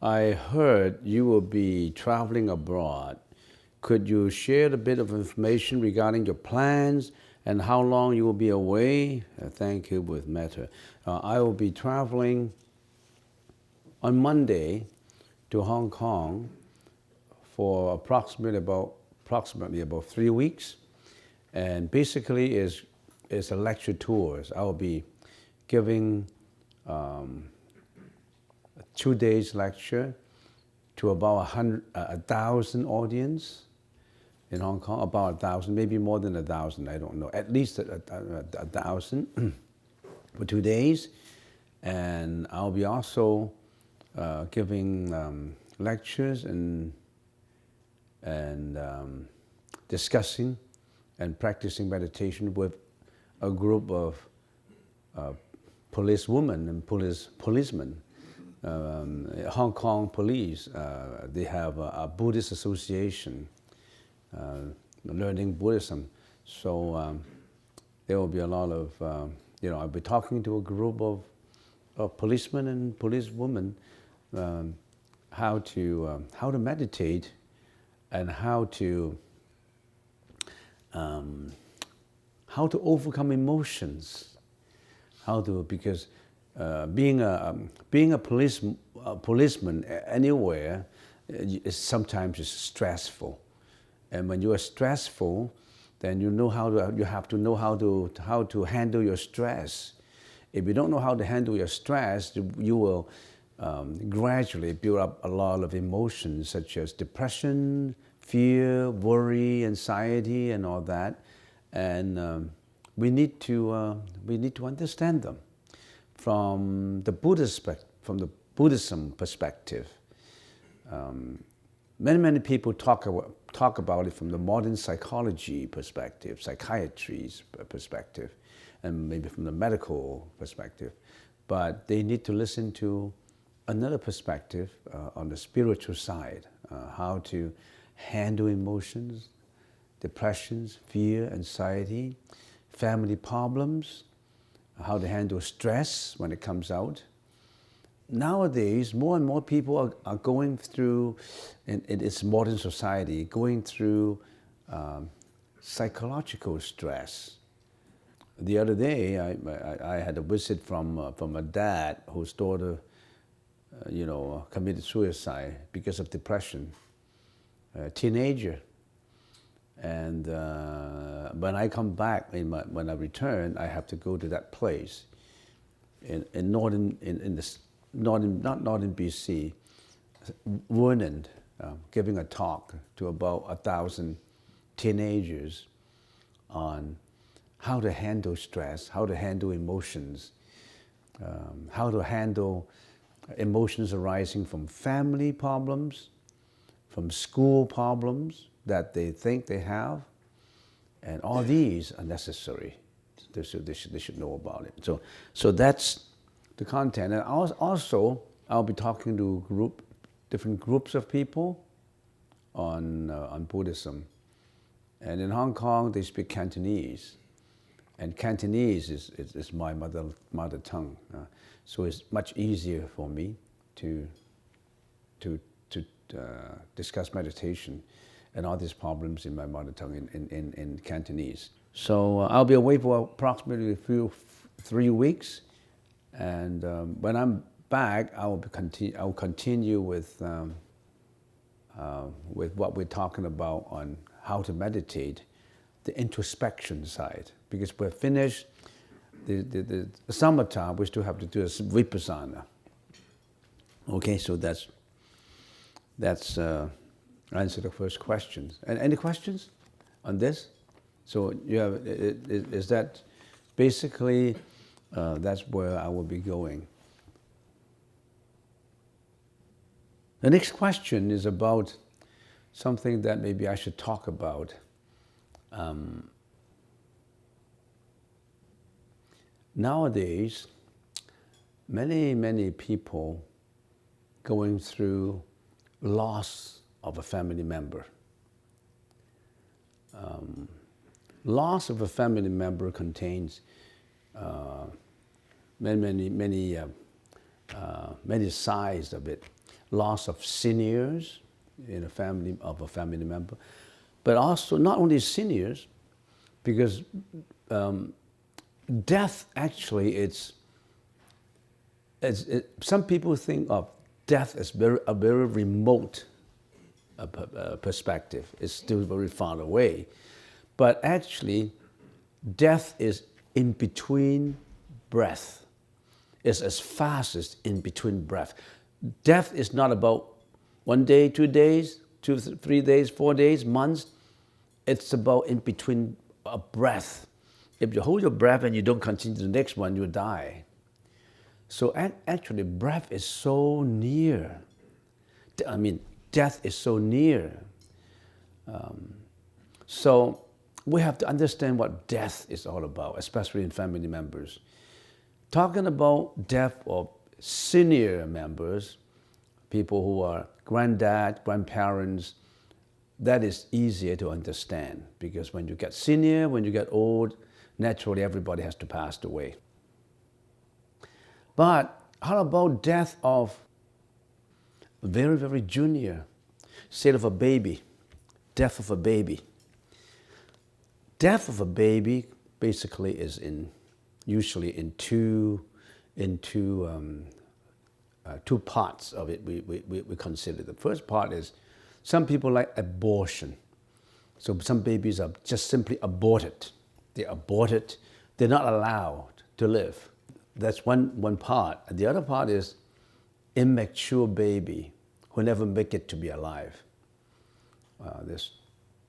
I heard you will be traveling abroad. Could you share a bit of information regarding your plans and how long you will be away? Thank you with metta. I will be traveling on Monday to Hong Kong for approximately about 3 weeks, and basically is a lecture tours. I will be giving 2 days lecture to about 1,000 audience in Hong Kong, about 1,000, maybe more than 1,000, I don't know, at least 1,000 for 2 days. And I'll be also giving lectures and discussing and practicing meditation with a group of policewomen and policemen. Hong Kong police, they have a Buddhist association learning Buddhism. So there will be a lot of, I'll be talking to a group of policemen and policewomen how to meditate and how to overcome emotions. Because being a policeman anywhere is sometimes stressful, and when you are stressful, then you have to know how to handle your stress. If you don't know how to handle your stress, you will gradually build up a lot of emotions such as depression, fear, worry, anxiety, and all that. And we need to understand them from the Buddhism perspective. Many people talk about it from the modern psychology perspective, psychiatry's perspective, and maybe from the medical perspective. But they need to listen to another perspective on the spiritual side, how to handle emotions, depressions, fear, anxiety, family problems, how to handle stress when it comes out. Nowadays, more and more people are going through, in its modern society, going through psychological stress. The other day, I had a visit from a dad whose daughter, committed suicide because of depression, a teenager. And when I come back, when I return, I have to go to that place in not northern BC, Vernon, giving a talk to about 1,000 teenagers on how to handle stress, how to handle emotions, how to handle emotions arising from family problems, from school problems that they think they have, and all these are necessary. They should know about it. So that's the content. And also, I'll be talking to different groups of people on Buddhism. And in Hong Kong, they speak Cantonese. And Cantonese is my mother tongue. So it's much easier for me to discuss meditation and all these problems in my mother tongue in Cantonese. So I'll be away for approximately 3 weeks, and when I'm back, I'll continue with what we're talking about on how to meditate, the introspection side. Because we're finished the samatha, we still have to do a vipassana. Okay, so that's answer the first questions. And any questions on this? So you have, is that basically, that's where I will be going. The next question is about something that maybe I should talk about Nowadays, many people going through loss of a family member. Loss of a family member contains many sides of it. Loss of seniors in a family member, but also not only seniors, because death actually some people think of death as a very remote perspective. It's still very far away, but actually, death is in between breath. It's as fast as in between breath. Death is not about 1 day, 2 days, 2, 3 days, 4 days, months. It's about in between a breath. If you hold your breath and you don't continue the next one, you die. So actually, breath is so near. I mean, death is so near. So we have to understand what death is all about, especially in family members. Talking about death of senior members, people who are granddad, grandparents, that is easier to understand, because when you get senior, when you get old, naturally everybody has to pass away. But how about death of very, very junior, say of a baby, death of a baby. Death of a baby basically is usually in two parts of it we consider. The first part is some people like abortion. So some babies are just simply aborted. They're aborted. They're not allowed to live. That's one part. And the other part is immature baby who never make it to be alive. There's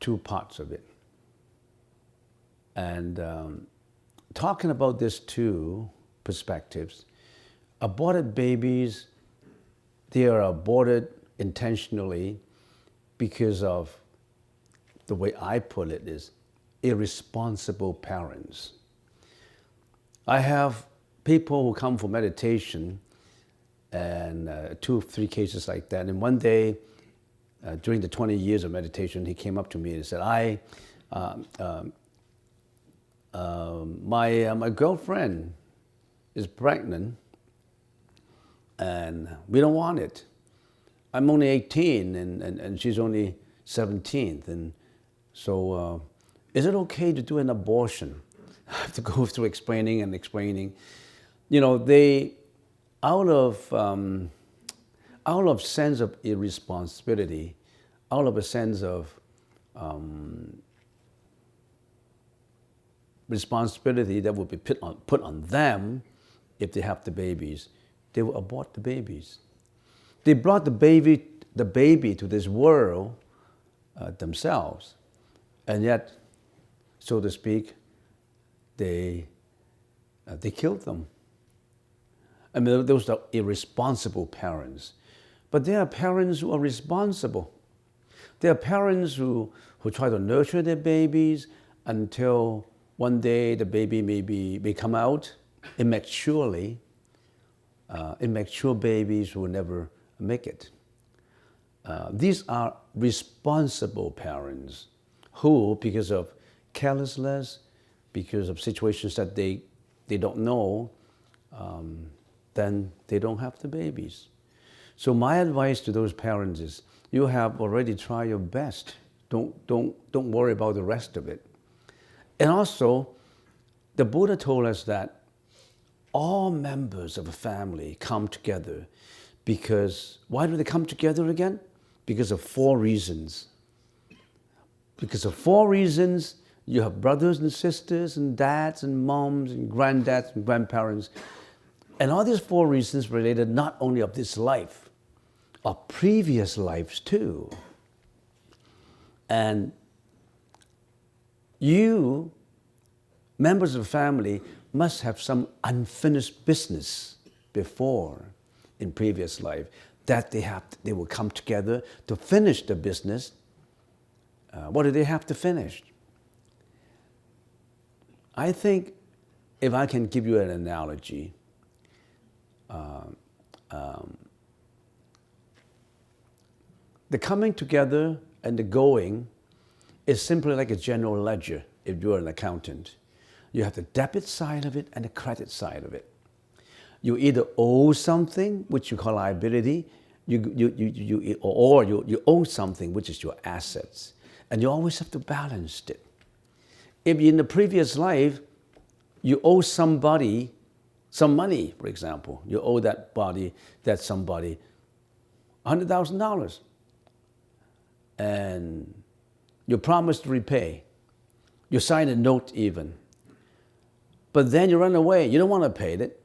two parts of it. And talking about these two perspectives, aborted babies, they are aborted intentionally because of, the way I put it is, irresponsible parents. I have people who come for meditation, and 2 or 3 cases like that. And one day, during the 20 years of meditation, he came up to me and said, my girlfriend is pregnant and we don't want it. I'm only 18 and she's only 17. And so is it okay to do an abortion? I have to go through explaining. You know, they, out of sense of irresponsibility, out of a sense of responsibility that will be put on them if they have the babies, they will abort the babies. They brought the baby to this world themselves, and yet, so to speak, they killed them. I mean, those are irresponsible parents. But there are parents who are responsible. There are parents who try to nurture their babies until one day the baby may come out immaturely. Immature babies will never make it. These are responsible parents who, because of carelessness, because of situations that they don't know, then they don't have the babies. So my advice to those parents is, you have already tried your best. Don't worry about the rest of it. And also, the Buddha told us that all members of a family come together because, why do they come together again? Because of 4 reasons. Because of 4 reasons, you have brothers and sisters and dads and moms and granddads and grandparents. And all these 4 reasons related not only of this life, of previous lives too. And you, members of the family, must have some unfinished business before in previous life that they will come together to finish the business. What do they have to finish? I think if I can give you an analogy, the coming together and the going is simply like a general ledger if you're an accountant. You have the debit side of it and the credit side of it. You either owe something, which you call liability, or you owe something, which is your assets. And you always have to balance it. If in the previous life, you owe somebody some money, for example, you owe that somebody $100,000. And you promise to repay. You sign a note even. But then you run away. You don't want to pay it.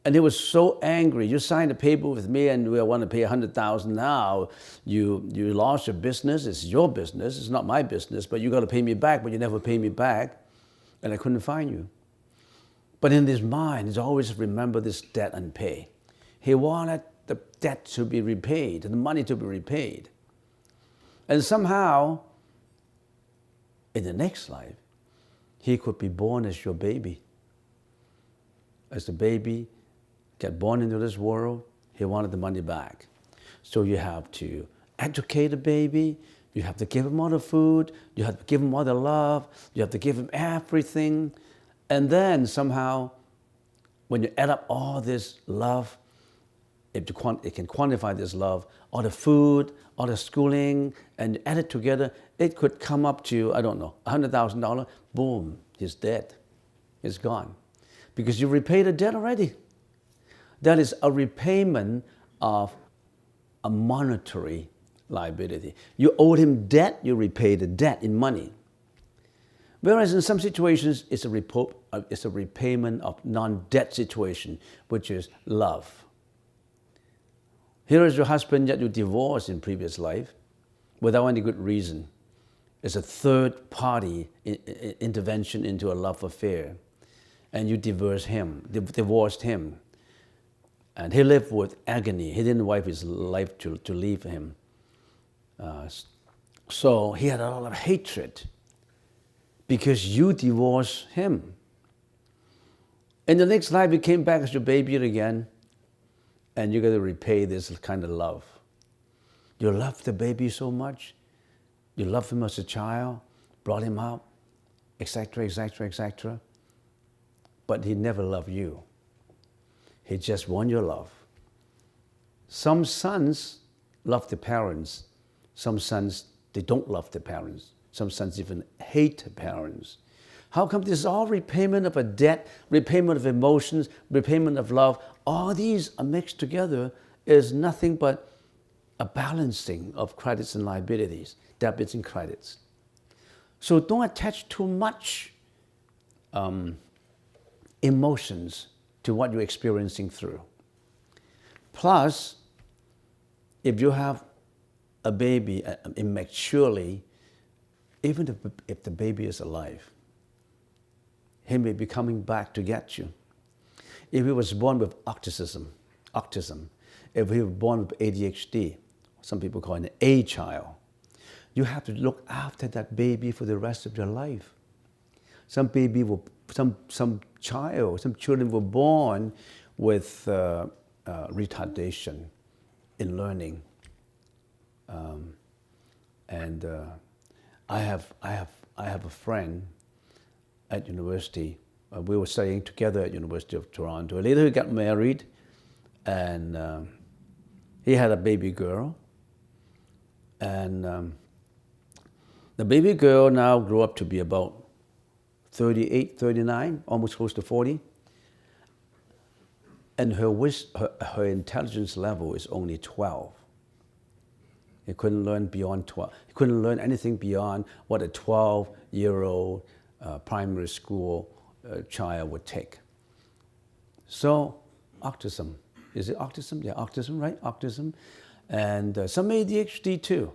And he was so angry. You signed a paper with me and we want to pay $100,000 now. You lost your business. It's your business. It's not my business. But you got to pay me back. But you never pay me back. And I couldn't find you. But in his mind, he's always remember this debt unpaid. He wanted the debt to be repaid, the money to be repaid. And somehow, in the next life, he could be born as your baby. As the baby get born into this world, he wanted the money back. So you have to educate the baby, you have to give him all the food, you have to give him all the love, you have to give him everything. And then somehow, when you add up all this love, it can quantify this love, all the food, all the schooling, and you add it together, it could come up to, I don't know, $100,000, boom, he's dead. He's gone. Because you repaid the debt already. That is a repayment of a monetary liability. You owed him debt, you repay the debt in money. Whereas in some situations, it's a repayment of non-debt situation, which is love. Here is your husband, yet you divorced in previous life without any good reason. It's a third party intervention into a love affair. And you divorced him. And he lived with agony. He didn't want his life to leave him. So he had a lot of hatred because you divorced him. In the next life, he came back as your baby again, and you got to repay this kind of love. You love the baby so much. You love him as a child, brought him up, etc., etc., etc. But he never loved you. He just won your love. Some sons love the parents. Some sons, they don't love the parents. Some sons even hate the parents. How come this is all repayment of a debt, repayment of emotions, repayment of love? All these are mixed together is nothing but a balancing of credits and liabilities, debits and credits. So don't attach too much emotions to what you're experiencing through. Plus, if you have a baby immaturely, even if the baby is alive, he may be coming back to get you. If he was born with autism, if he was born with ADHD, some people call it an A child, you have to look after that baby for the rest of your life. Some children were born with retardation in learning, and I have a friend at university. We were studying together at University of Toronto. Later he got married, and he had a baby girl. And the baby girl now grew up to be about 38, 39, almost close to 40. And her intelligence level is only 12. He couldn't learn beyond 12. He couldn't learn anything beyond what a 12-year-old primary school child would take. So autism. Is it autism? Yeah, autism, right? Autism. And some ADHD too.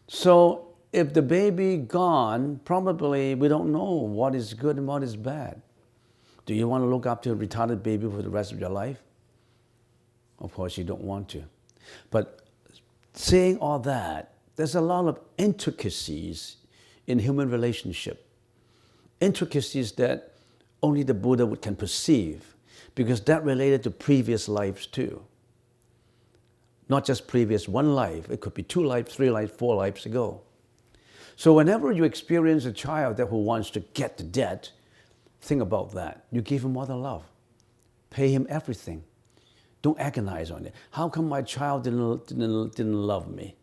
So if the baby gone, probably we don't know what is good and what is bad. Do you want to look after a retarded baby for the rest of your life? Of course you don't want to. But saying all that, there's a lot of intricacies in human relationship. intricacies that only the Buddha can perceive, because that related to previous lives too. Not just previous one life, it could be 2 lives, 3 lives, 4 lives ago. So whenever you experience a child who wants to get the debt, think about that. You give him all the love. Pay him everything. Don't agonize on it. How come my child didn't love me?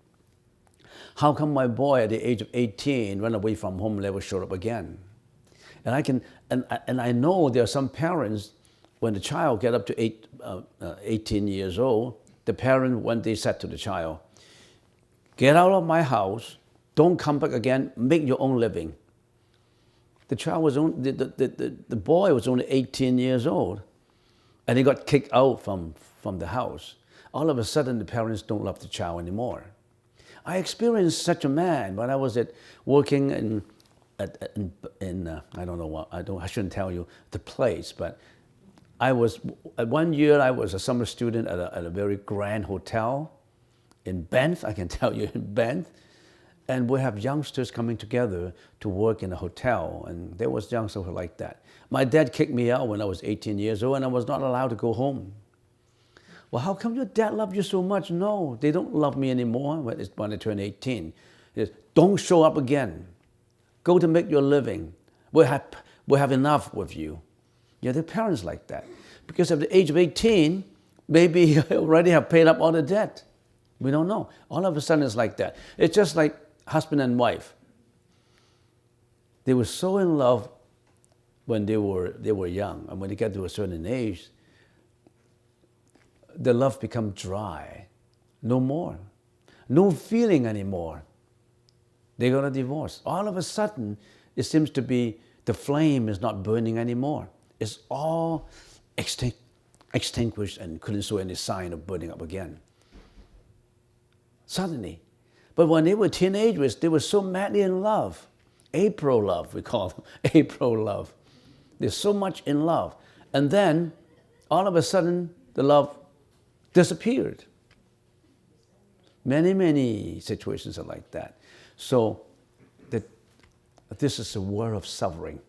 How come my boy at the age of 18 ran away from home and never showed up again? And I know there are some parents, when the child get up to 18 years old, the parent one day said to the child, "Get out of my house, don't come back again, make your own living." The child was only, the boy was only 18 years old, and he got kicked out from the house. All of a sudden, the parents don't love the child anymore. I experienced such a man when I was working in I don't know what, I shouldn't tell you the place, but at 1 year I was a summer student at a very grand hotel in Banff, I can tell you, in Banff. And we have youngsters coming together to work in a hotel, and there was youngsters who were like that. My dad kicked me out when I was 18 years old, and I was not allowed to go home. Well, how come your dad loved you so much? No, they don't love me anymore when I turn 18. It's, don't show up again. Go to make your living. We'll have enough with you. Yeah, the parents like that. Because at the age of 18, maybe you already have paid up all the debt. We don't know. All of a sudden it's like that. It's just like husband and wife. They were so in love when they were young, and when they get to a certain age, the love becomes dry. No more. No feeling anymore. They're going to divorce. All of a sudden, it seems to be the flame is not burning anymore. It's all extinguished and couldn't show any sign of burning up again. Suddenly. But when they were teenagers, they were so madly in love. April love, we call them. April love. They're so much in love. And then, all of a sudden, the love disappeared. Many, many situations are like that. So, this is a world of suffering.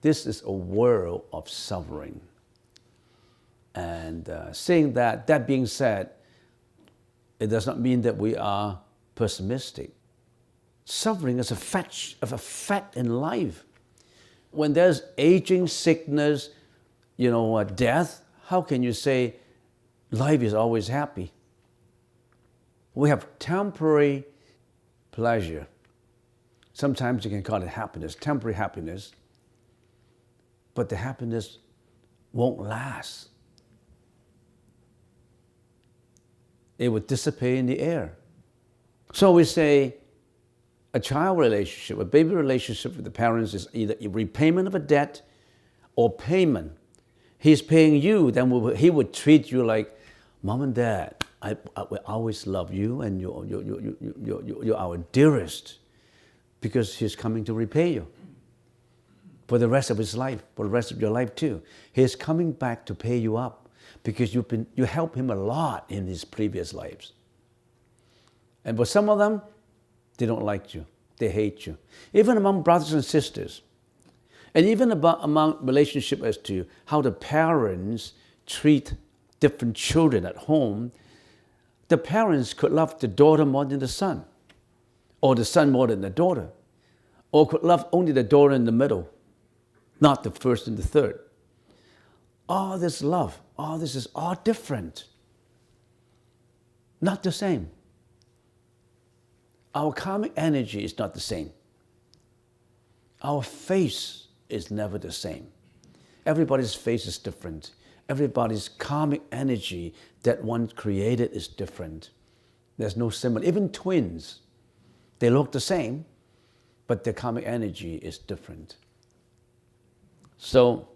This is a world of suffering. And saying that being said, it does not mean that we are pessimistic. Suffering is a fact in life. When there's aging, sickness, death, how can you say life is always happy? We have temporary pleasure. Sometimes you can call it happiness, temporary happiness, but the happiness won't last. It would dissipate in the air. So we say a child relationship, a baby relationship with the parents is either a repayment of a debt or payment. He's paying you, then he would treat you like, Mom and Dad, I will always love you, and you're our dearest, because he's coming to repay you for the rest of his life, for the rest of your life too. He's coming back to pay you up because you helped him a lot in his previous lives. And for some of them, they don't like you. They hate you. Even among brothers and sisters. And even among relationship as to how the parents treat different children at home, the parents could love the daughter more than the son, or the son more than the daughter, or could love only the daughter in the middle, not the first and the third. All this love, all this is all different. Not the same. Our karmic energy is not the same. Our face is never the same. Everybody's face is different. Everybody's karmic energy that one created is different. There's no similar. Even twins, they look the same, but their karmic energy is different. So,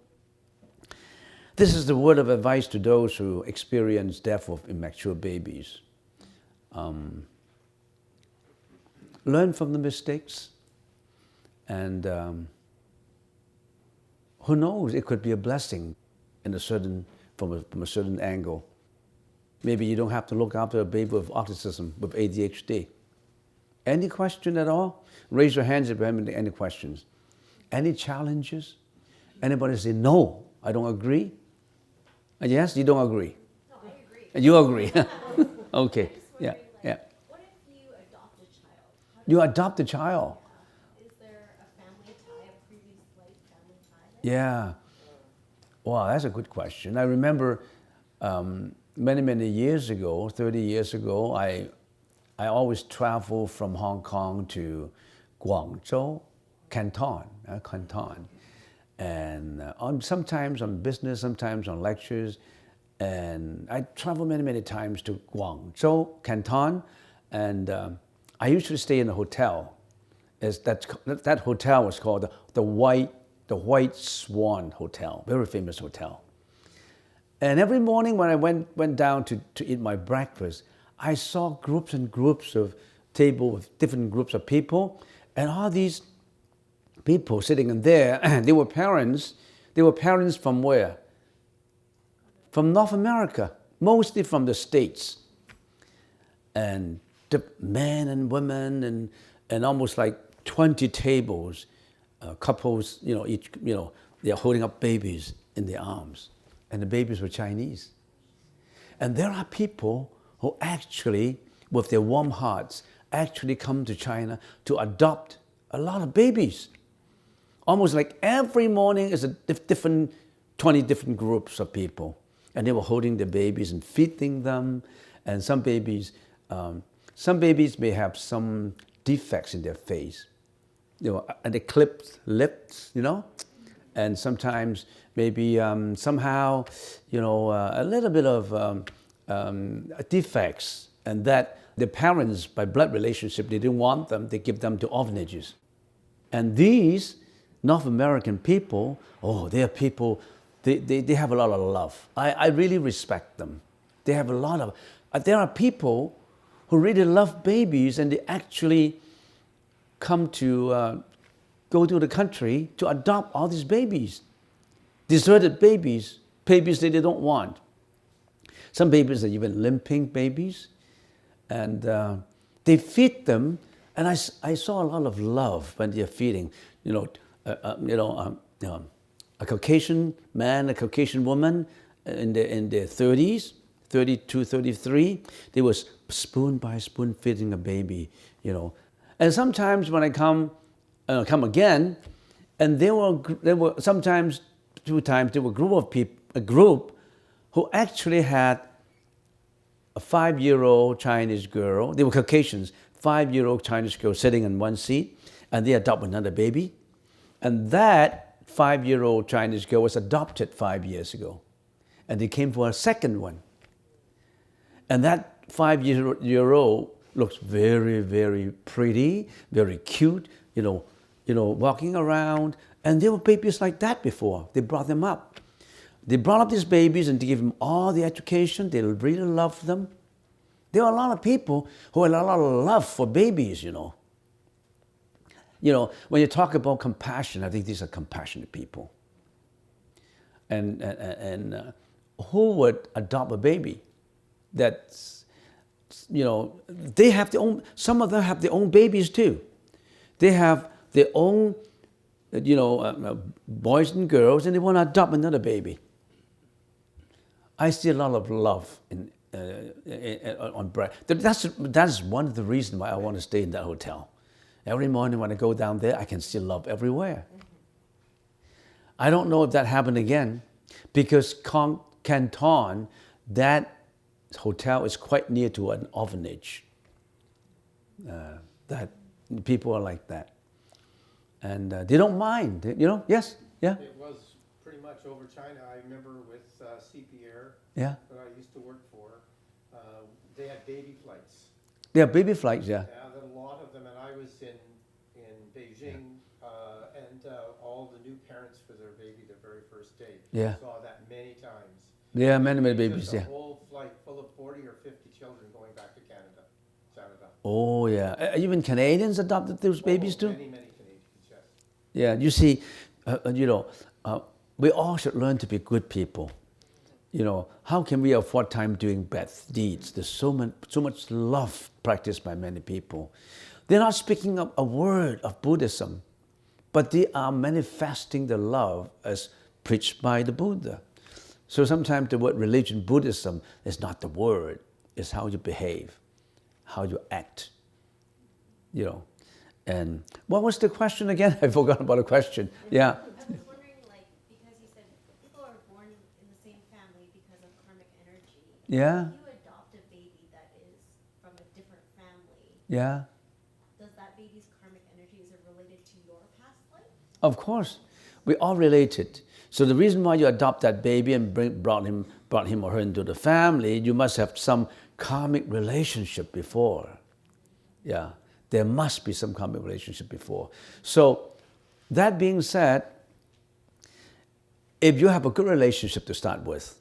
this is the word of advice to those who experience death of immature babies. Learn from the mistakes, and who knows, it could be a blessing in from a certain angle. Maybe you don't have to look after a baby with autism, with ADHD. Any question at all? Raise your hands if you have any questions. Any challenges? Anybody say, no, I don't agree? Yes, you don't agree? No, I agree. You agree? Okay, yeah, yeah. What if you adopt a child? You adopt a child? Is there a family tie, a previous life family tie? Yeah. Wow, that's a good question. I remember many years ago, 30 years ago, I always travel from Hong Kong to Guangzhou, Canton. And sometimes on business, sometimes on lectures. And I travel many times to Guangzhou, Canton. And I usually stay in a hotel. That hotel was called the White Swan Hotel, very famous hotel. And every morning when I went down to eat my breakfast, I saw groups and groups of tables with different groups of people, and all these people sitting in there, they were parents. They were parents from where? From North America, mostly from the States. And the men and women and almost like 20 tables, couples, they're holding up babies in their arms. And the babies were Chinese. And there are people who actually, with their warm hearts, actually come to China to adopt a lot of babies. Almost like every morning is a different, 20 different groups of people. And they were holding the babies and feeding them. And some babies may have some defects in their face. And they clipped lips, and sometimes maybe somehow, a little bit of defects, and that the parents, by blood relationship, they didn't want them, they give them to orphanages. And these North American people, they are people, they have a lot of love. I really respect them. They have a lot of, there are people who really love babies, and they actually come to go to the country to adopt all these babies. Deserted babies that they don't want. Some babies are even limping babies. And they feed them, and I saw a lot of love when they're feeding. A Caucasian man, a Caucasian woman in their 30s, 32, 33, they was spoon by spoon feeding a baby, And sometimes when I come again, and there were sometimes 2 times there were a group who actually had a 5-year-old Chinese girl. They were Caucasians, 5-year-old Chinese girl sitting in one seat, and they adopt another baby, and that 5-year-old Chinese girl was adopted 5 years ago, and they came for a second one, and that 5-year-old looks very pretty, very cute, walking around. And there were babies like that before. They brought them up. They brought up these babies and they gave them all the education. They really loved them. There are a lot of people who had a lot of love for babies, when you talk about compassion, I think these are compassionate people. And who would adopt a baby? That's, they have their own, some of them have their own babies too. They have their own, boys and girls, and they want to adopt another baby. I see a lot of love on bread. That's one of the reasons why I want to stay in that hotel. Every morning when I go down there, I can see love everywhere. I don't know if that happened again, because Canton, that hotel is quite near to an orphanage. That people are like that. And they don't mind, yes, yeah. It was pretty much over China. I remember with CPR, yeah, that I used to work for, they had baby flights. They have baby flights, yeah. Yeah, a lot of them, and I was in Beijing, and all the new parents for their baby, their very first day. Yeah. Saw that many times. Yeah, many babies, Just yeah. a whole flight full of 40 or 50 children going back to Canada. Oh, yeah. Even Canadians adopted those babies too? Many Canadians, yes. Yeah, you see, we all should learn to be good people. How can we afford time doing bad deeds? There's so much love practiced by many people. They're not speaking a word of Buddhism, but they are manifesting the love as preached by the Buddha. So sometimes the word religion, Buddhism, is not the word. It's how you behave, how you act, you know. And what was the question again? I forgot about the question. Yeah. I was wondering, like, because you said people are born in the same family because of karmic energy. Yeah. If you adopt a baby that is from a different family, Yeah. does that baby's karmic energy, is it related to your past life? Of course. We're all related. So the reason why you adopt that baby and brought him or her into the family, you must have some karmic relationship before. Yeah. There must be some karmic relationship before. So that being said, if you have a good relationship to start with,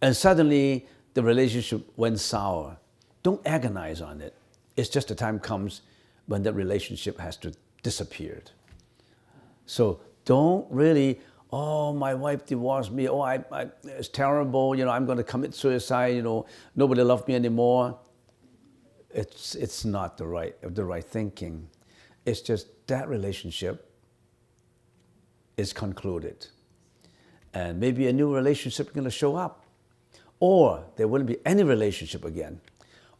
and suddenly the relationship went sour, don't agonize on it. It's just the time comes when that relationship has to disappear. So don't really, oh, my wife divorced me, oh, it's terrible, you know, I'm going to commit suicide, you know, nobody loves me anymore. It's not the right thinking. It's just that relationship is concluded. And maybe a new relationship is going to show up. Or there wouldn't be any relationship again.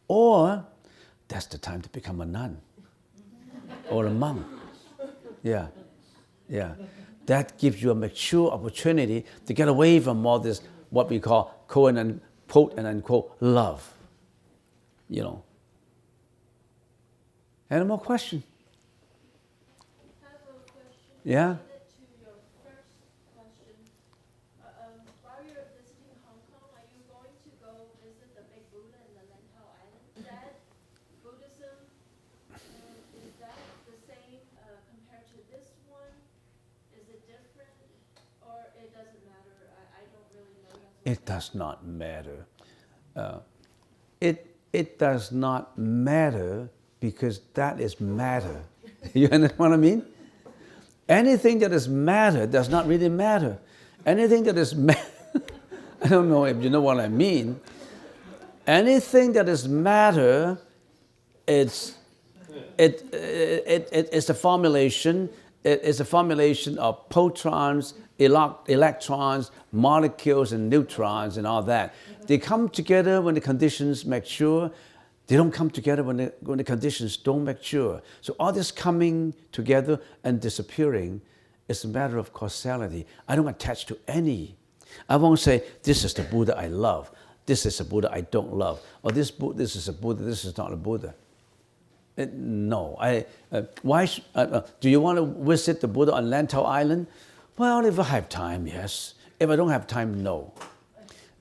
Or that's the time to become a nun or a monk. Yeah, yeah. That gives you a mature opportunity to get away from all this, what we call quote and unquote love. You know. Any more question? I have a question. Yeah? Related to your first question. While you're visiting Hong Kong, are you going to go visit the big Buddha in the Lantau Island? Is that Buddhism, is that the same compared to this one? Is it different? Or it doesn't matter? I don't really know. It does not matter. It does not matter because that is matter. You understand what I mean? Anything that is matter does not really matter. Anything that is I don't know if you know what I mean. Anything that is matter, it's a formulation. It's a formulation of protons, electrons, molecules, and neutrons, and all that. They come together when the conditions mature. They don't come together when the conditions don't mature. So all this coming together and disappearing is a matter of causality. I don't attach to any. I won't say, this is the Buddha I love. This is a Buddha I don't love. Or this is a Buddha, this is not a Buddha. No. Do you want to visit the Buddha on Lantau Island? Well, if I have time, yes. If I don't have time, no.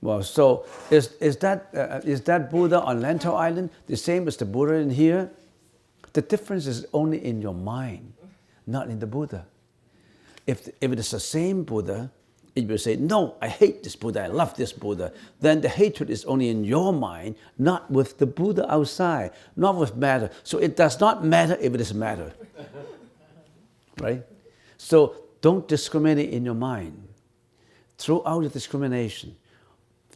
Well, so is that Buddha on Lantau Island the same as the Buddha in here? The difference is only in your mind, not in the Buddha. If it is the same Buddha, if you say, no, I hate this Buddha, I love this Buddha, then the hatred is only in your mind, not with the Buddha outside, not with matter. So it does not matter if it is matter. Right? So don't discriminate in your mind. Throw out your discrimination.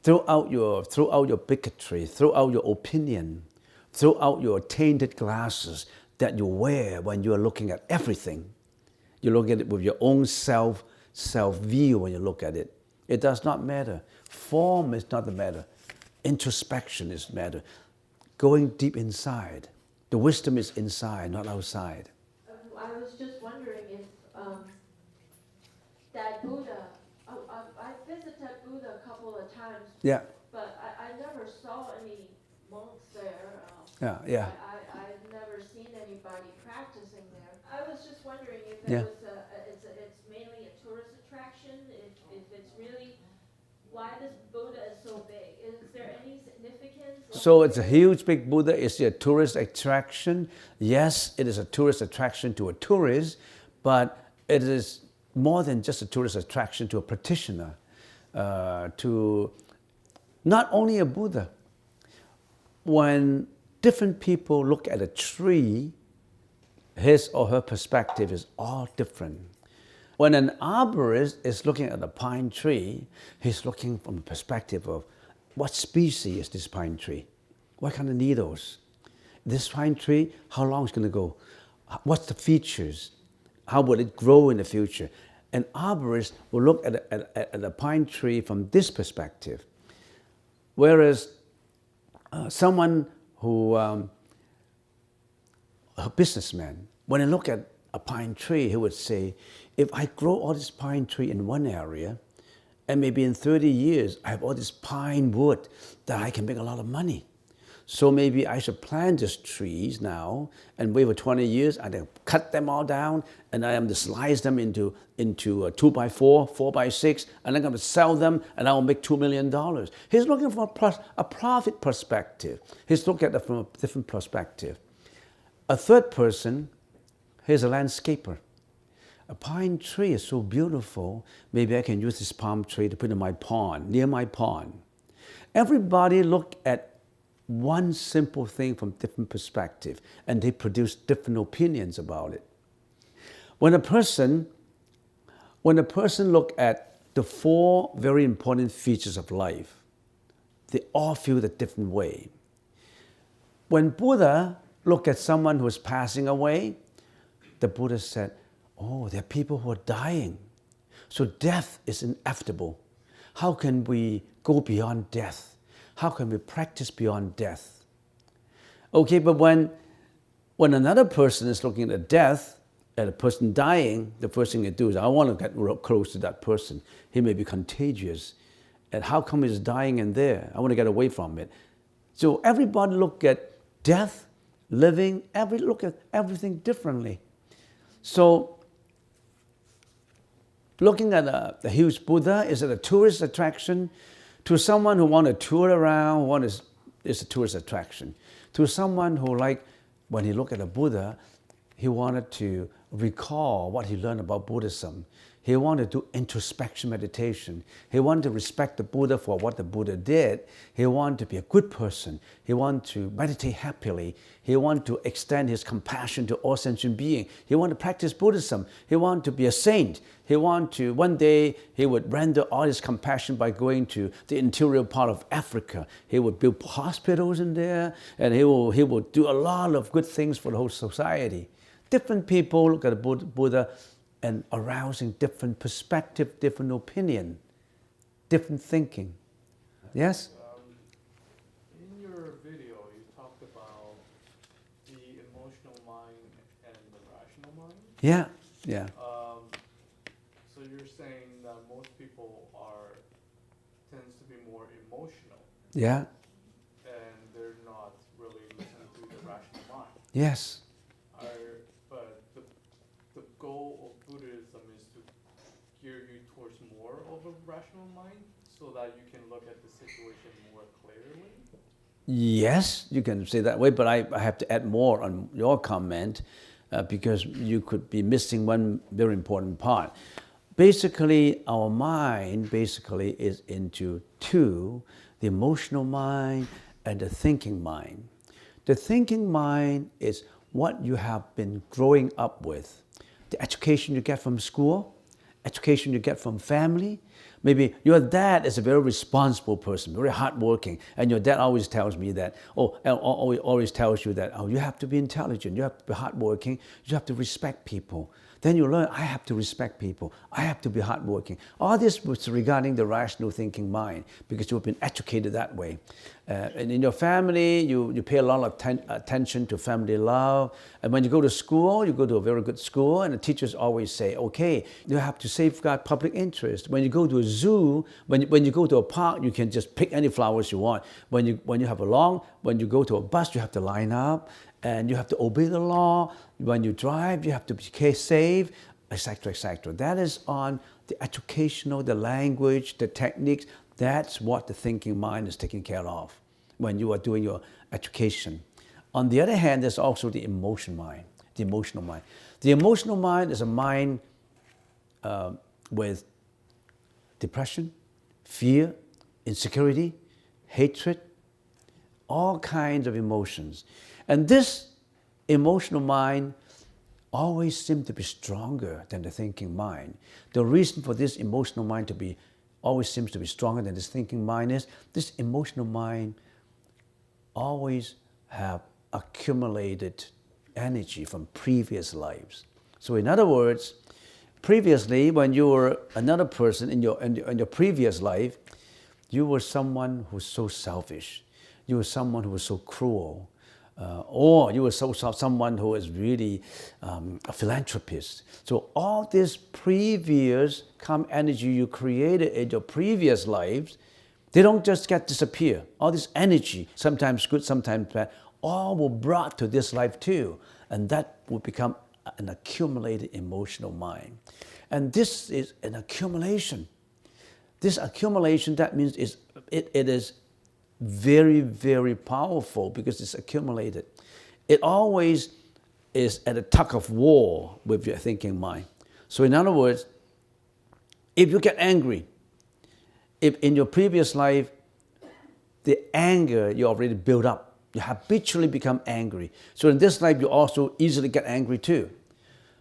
Throw out your bigotry, throw out your opinion, throw out your tainted glasses that you wear when you are looking at everything. You look at it with your own self-view when you look at it. It does not matter. Form is not the matter. Introspection is matter. Going deep inside. The wisdom is inside, not outside. I was just wondering if that Buddha, I visited Buddha a couple of times, Yeah. but I never saw any monks there. Yeah. I've never seen anybody practicing there. I was just wondering if Yeah. it's mainly a tourist attraction, if it's really, why this Buddha is so big. Is there any significance? So it's a huge big Buddha. Is it a tourist attraction? Yes, it is a tourist attraction to a tourist, but it is more than just a tourist attraction to a practitioner, to not only a Buddha. When different people look at a tree, his or her perspective is all different. When an arborist is looking at a pine tree, he's looking from the perspective of what species is this pine tree? What kind of needles? This pine tree, how long is it going to go? What's the features? how will it grow in the future? An arborist will look at a pine tree from this perspective, whereas someone who, a businessman, when I look at a pine tree, he would say, if I grow all this pine tree in one area, and maybe in 30 years, I have all this pine wood that I can make a lot of money. So maybe I should plant these trees now and wait for 20 years and then cut them all down and I am to slice them into 2x4, 4x6, and I'm going to sell them and I will make $2 million. He's looking for a profit perspective. He's looking at it from a different perspective. A third person, he's a landscaper. A pine tree is so beautiful, maybe I can use this palm tree to put in my pond, near my pond. Everybody look at one simple thing from different perspective, and they produce different opinions about it. When a person look at the 4 very important features of life, they all feel a different way. When Buddha looked at someone who is passing away, the Buddha said, oh, there are people who are dying. So death is inevitable. How can we go beyond death? How can we practice beyond death? Okay, but when another person is looking at death, at a person dying, the first thing they do is, I want to get close to that person. He may be contagious. And how come he's dying in there? I want to get away from it. So everybody look at death, living, look at everything differently. So looking at the huge Buddha, is it a tourist attraction? To someone who wants to tour around, it's a tourist attraction. To someone who, like, when he looked at the Buddha, he wanted to recall what he learned about Buddhism. He wanted to do introspection meditation. He wanted to respect the Buddha for what the Buddha did. He wanted to be a good person. He wanted to meditate happily. He wanted to extend his compassion to all sentient beings. He wanted to practice Buddhism. He wanted to be a saint. He wanted to, one day, he would render all his compassion by going to the interior part of Africa. He would build hospitals in there, and he would do a lot of good things for the whole society. Different people look at the Buddha and arousing different perspective, different opinion, different thinking. Yes? In your video, you talked about the emotional mind and the rational mind. Yeah. So you're saying that most people tends to be more emotional. Yeah. And they're not really listening to the rational mind. Yes. But the goal of Buddhism is to gear you towards more of a rational mind so that you can look at the situation more clearly? Yes, you can say that way, but I have to add more on your comment because you could be missing one very important part. Basically, our mind is into 2, the emotional mind and the thinking mind. The thinking mind is what you have been growing up with. The education you get from school, education you get from family. Maybe your dad is a very responsible person, very hardworking, and your dad always tells me that, always tells you that, you have to be intelligent, you have to be hardworking, you have to respect people. Then you learn, I have to respect people, I have to be hardworking. All this was regarding the rational thinking mind because you've been educated that way. And in your family, you pay a lot of attention to family love. And when you go to school, you go to a very good school, and the teachers always say, okay, you have to safeguard public interest. When you go to a zoo, when you go to a park, you can just pick any flowers you want. When you go to a bus, you have to line up, and you have to obey the law. When you drive, you have to be safe, etc., etc. That is on the educational, the language, the techniques. That's what the thinking mind is taking care of when you are doing your education. On the other hand, there's also the emotional mind. The emotional mind. The emotional mind is a mind with depression, fear, insecurity, hatred, all kinds of emotions. And this emotional mind always seems to be stronger than the thinking mind. The reason for this emotional mind always seems to be stronger than this thinking mind is this emotional mind always have accumulated energy from previous lives. So in other words, previously when you were another person in your previous life, you were someone who was so selfish. You were someone who was so cruel. Or you were someone who was really a philanthropist. So all this previous karma energy you created in your previous lives, they don't just disappear. All this energy, sometimes good, sometimes bad, all were brought to this life too. And that will become an accumulated emotional mind. And this is an accumulation. This accumulation, that means it is very, very powerful because it's accumulated. It always is at a tug of war with your thinking mind. So in other words, if you get angry, if in your previous life, the anger you already built up, you habitually become angry. So in this life, you also easily get angry too.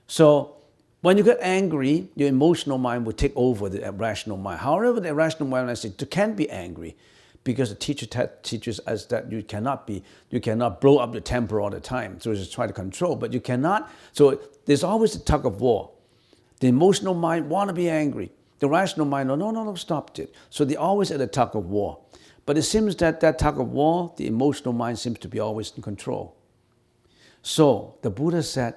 So when you get angry, your emotional mind will take over the rational mind. However, the rational mind, I say, you can be angry, because the teacher teaches us that you cannot blow up your temper all the time. So just try to control, but you cannot. So there's always a tug of war. The emotional mind want to be angry. The rational mind, no, stop it. So they're always at a tug of war. But it seems that tug of war, the emotional mind seems to be always in control. So the Buddha said,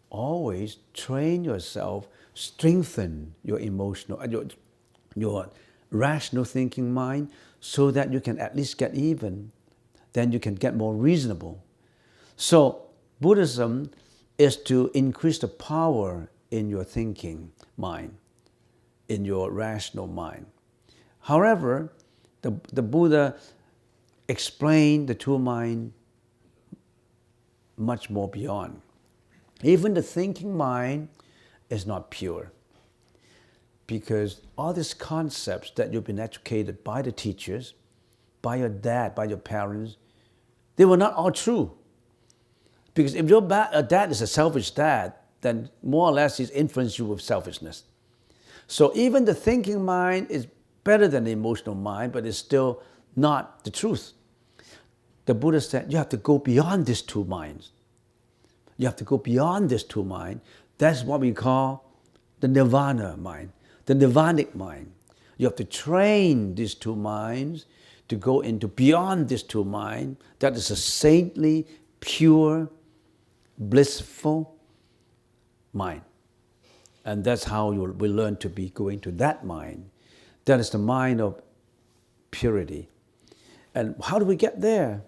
always train yourself, strengthen your emotional, your rational thinking mind, so that you can at least get even, then you can get more reasonable. So Buddhism is to increase the power in your thinking mind, in your rational mind. However, the Buddha explained the two minds much more beyond. Even the thinking mind is not pure, because all these concepts that you've been educated by the teachers, by your dad, by your parents, they were not all true. Because if your dad is a selfish dad, then more or less he's influenced you with selfishness. So even the thinking mind is better than the emotional mind, but it's still not the truth. The Buddha said you have to go beyond these two minds. You have to go beyond these two minds. That's what we call the nirvana mind, the nirvanic mind. You have to train these two minds to go into beyond these two minds. That is a saintly, pure, blissful mind. And that's how you will learn to be going to that mind. That is the mind of purity. And how do we get there?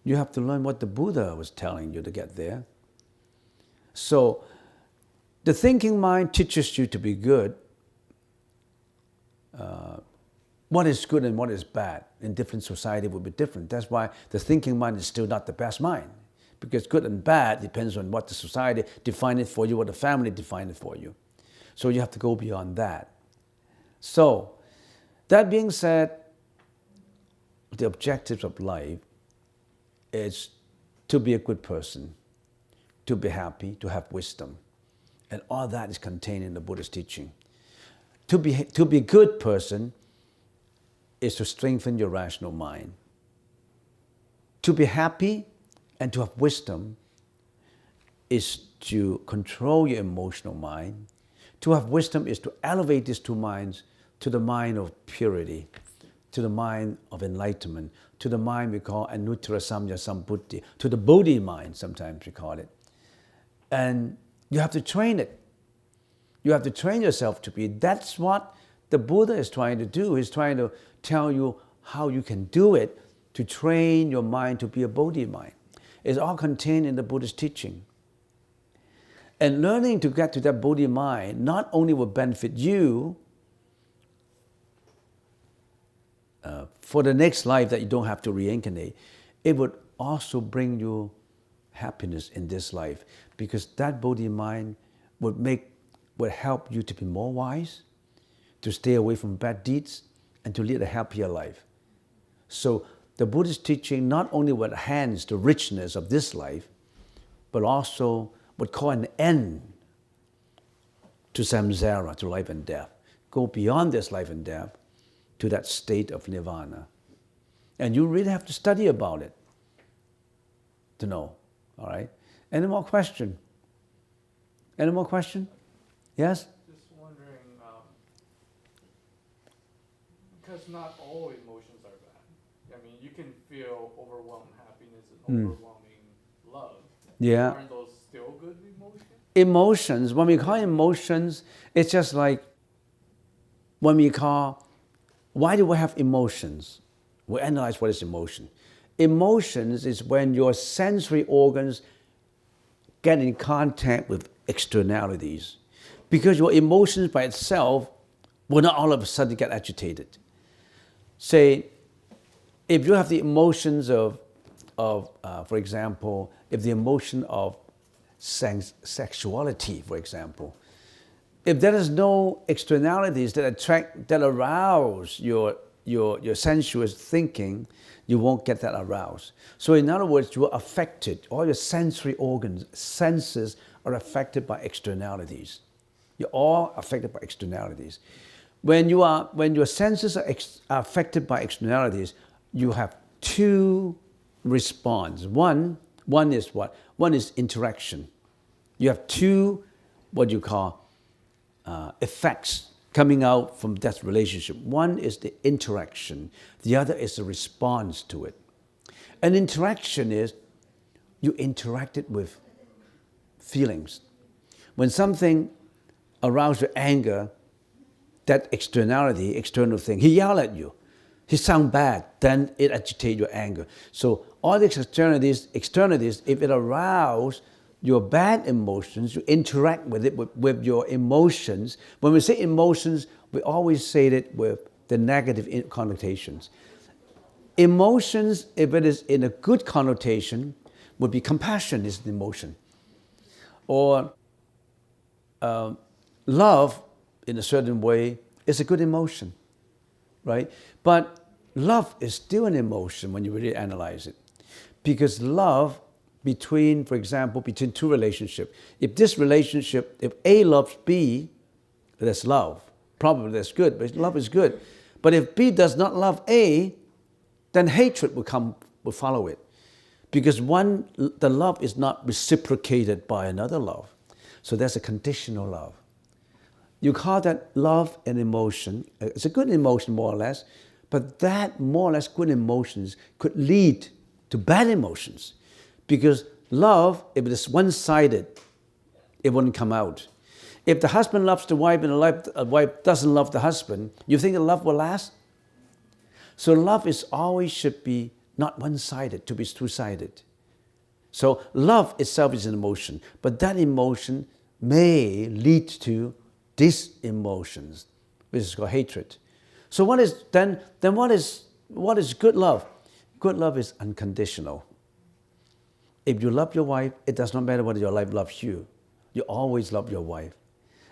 You have to learn what the Buddha was telling you to get there. So the thinking mind teaches you to be good. What is good and what is bad in different society will be different. That's why the thinking mind is still not the best mind. Because good and bad depends on what the society define it for you, what the family define it for you. So you have to go beyond that. So, that being said, the objectives of life is to be a good person, to be happy, to have wisdom. And all that is contained in the Buddha's teaching. To be a good person is to strengthen your rational mind. To be happy and to have wisdom is to control your emotional mind. To have wisdom is to elevate these two minds to the mind of purity, to the mind of enlightenment, to the mind we call anuttara samya sambuddhi, to the bodhi mind, sometimes we call it. And you have to train it. You have to train yourself to be. That's what the Buddha is trying to do. He's trying to tell you how you can do it to train your mind to be a bodhi mind. It's all contained in the Buddha's teaching. And learning to get to that bodhi mind not only will benefit you for the next life that you don't have to reincarnate, it would also bring you happiness in this life, because that bodhi mind would help you to be more wise, to stay away from bad deeds, and to lead a happier life. So the Buddhist teaching not only would enhance the richness of this life, but also would call an end to samsara, to life and death. Go beyond this life and death to that state of nirvana. And you really have to study about it to know, all right? Any more questions? Any more question? Yes? Just wondering, because not all emotions are bad. I mean, you can feel overwhelming happiness and overwhelming love. Yeah. Aren't those still good emotions? Emotions, when we call emotions, it's just like when we call, why do we have emotions? We analyze what is emotion. Emotions is when your sensory organs get in contact with externalities. Because your emotions by itself will not all of a sudden get agitated. Say, if you have the emotions of for example, if the emotion of sexuality, for example, if there is no externalities that arouse your sensuous thinking, you won't get that aroused. So in other words, you are affected. All your sensory organs, senses are affected by externalities. You're all affected by externalities. When your senses are affected by externalities, you have two responses. One is what? One is interaction. You have two, what you call, effects coming out from that relationship. One is the interaction. The other is the response to it. An interaction is you interacted with feelings. When something arouses your anger, that externality, external thing, he yelled at you, he sound bad, then it agitates your anger. So all the externalities, if it arouses your bad emotions, you interact with it, with your emotions. When we say emotions, we always say it with the negative connotations. Emotions, if it is in a good connotation, would be compassion is an emotion. Or love, in a certain way, is a good emotion, right? But love is still an emotion when you really analyze it. Because love between, for example, between two relationships, if this relationship, if A loves B, that's love. Probably that's good, but love is good. But if B does not love A, then hatred will follow it. Because the love is not reciprocated by another love. So that's a conditional love. You call that love an emotion. It's a good emotion, more or less, but that more or less good emotions could lead to bad emotions. Because love, if it is one-sided, it wouldn't come out. If the husband loves the wife and the wife doesn't love the husband, you think the love will last? So love is always should be not one-sided, to be two-sided. So love itself is an emotion, but that emotion may lead to these emotions, which is called hatred. So what is what is good love? Good love is unconditional. If you love your wife, it does not matter whether your wife loves you. You always love your wife.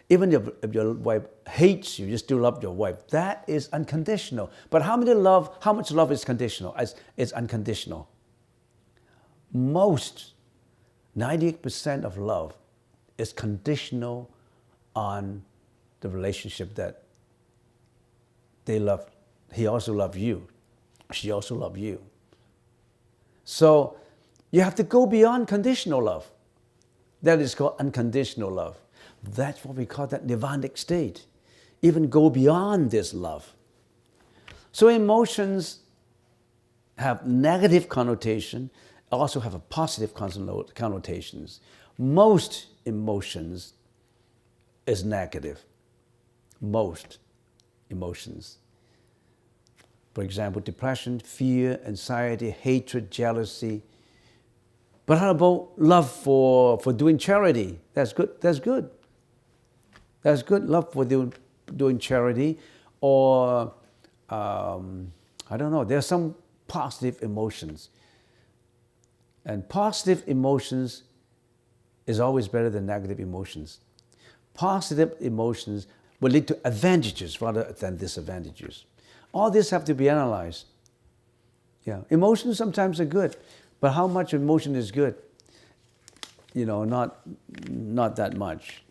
Even if your wife hates you, you still love your wife. That is unconditional. But how much love is conditional? It's unconditional. Most, 98% of love is conditional on the relationship that they love. He also loves you. She also loves you. So you have to go beyond conditional love. That is called unconditional love. That's what we call that nirvanic state. Even go beyond this love. So emotions have negative connotation, also have a positive connotations. Most emotions is negative. Most emotions. For example, depression, fear, anxiety, hatred, jealousy. But how about love for doing charity? That's good. That's good. That's good. Love for doing charity. Or, I don't know, there are some positive emotions. And positive emotions is always better than negative emotions. Positive emotions will lead to advantages rather than disadvantages. All this have to be analyzed. Yeah, emotions sometimes are good, but how much emotion is good? Not that much.